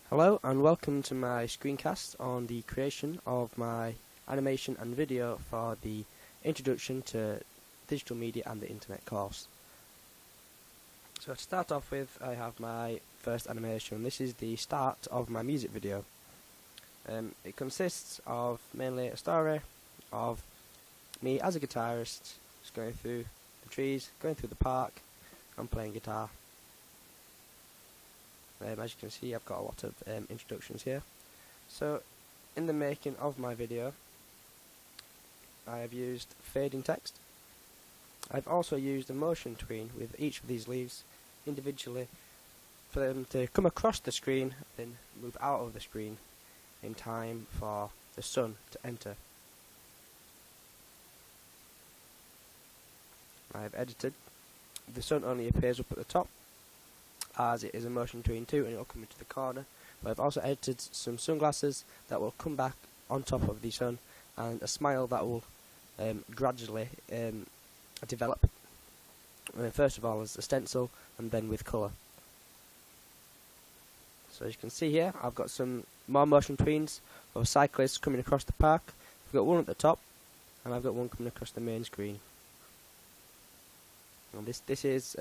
Hello and welcome to my screencast on the creation of my animation and video for the Introduction to Digital Media and the Internet course. So to start off with, I have my first animation. This is the start of my music video. It consists of mainly a story of me as a guitarist just going through the trees, going through the park and playing guitar. As you can see, I've got a lot of introductions here. So in the making of my video, I have used fading text. I've also used a motion tween with each of these leaves individually for them to come across the screen, then move out of the screen in time for the sun to enter. I have edited. The sun only appears up at the top, as it is a motion tween too, and it will come into the corner. But I've also edited some sunglasses that will come back on top of the sun, and a smile that will gradually develop. First of all as a stencil, and then with colour. So as you can see here, I've got some more motion tweens of cyclists coming across the park. I've got one at the top, and I've got one coming across the main screen. And this is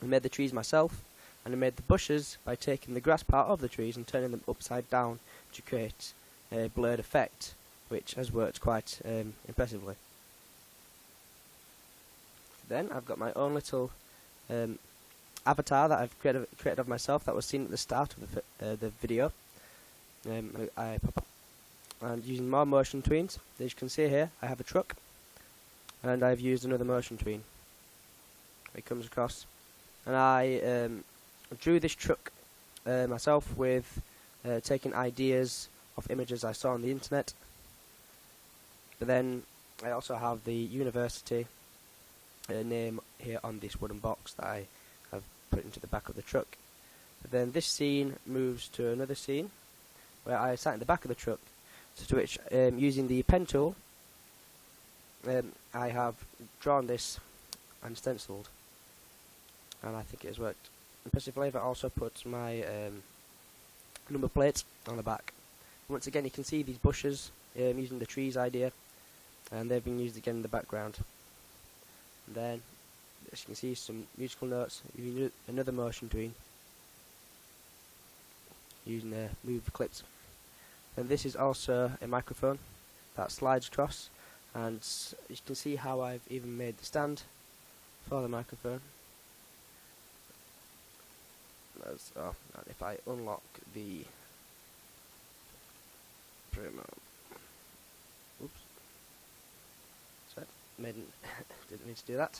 I made the trees myself, and I made the bushes by taking the grass part of the trees and turning them upside down to create a blurred effect, which has worked quite impressively. Then I've got my own little avatar that I've created of myself that was seen at the start of the video. I pop up and using more motion tweens. As you can see here, I have a truck, and I've used another motion tween. It comes across. And I drew this truck myself with taking ideas of images I saw on the internet. But then I also have the university name here on this wooden box that I have put into the back of the truck. But then this scene moves to another scene where I sat in the back of the truck, to which using the pen tool I have drawn this and stenciled. And I think it has worked impressively. I've also put my number plate on the back. Once again, you can see these bushes using the trees idea, and they've been used again in the background. And then, as you can see, some musical notes using another motion tween, using the move clips. And this is also a microphone that slides across, and you can see how I've even made the stand for the microphone. And if I unlock the promo, oops, sorry, didn't need to do that.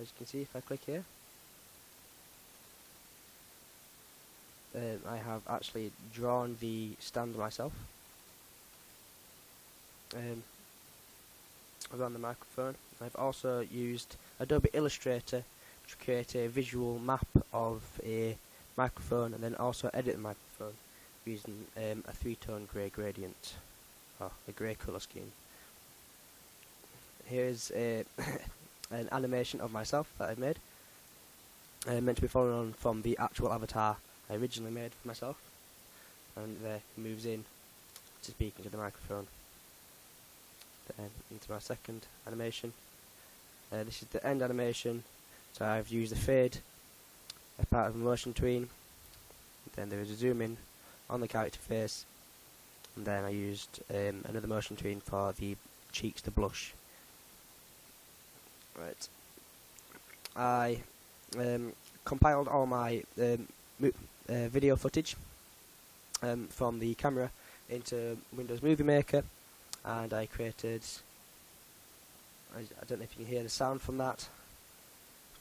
As you can see, if I click here, I have actually drawn the stand myself. I've done the microphone. I've also used Adobe Illustrator to create a visual map of a microphone, and then also edit the microphone using a 3-tone grey gradient, or a grey colour scheme. Here is an animation of myself that I've made, meant to be following on from the actual avatar I originally made for myself, and there moves in to speaking to the microphone. Then into my second animation. This is the end animation. So I've used the fade as part of the motion tween, then there is a zoom in on the character face, and then I used another motion tween for the cheeks to blush. Right. I compiled all my video footage from the camera into Windows Movie Maker, and I created, I don't know if you can hear the sound from that,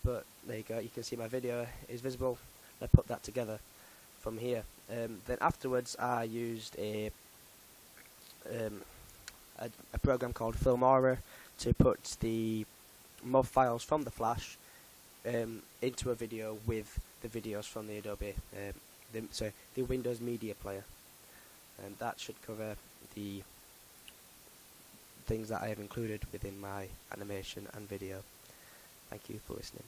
but there you go, you can see my video is visible. I put that together from here. Then afterwards I used a program called Filmora to put the MOV files from the Flash into a video with the videos from the Adobe, the Windows Media Player. And that should cover the things that I have included within my animation and video. Thank you for listening.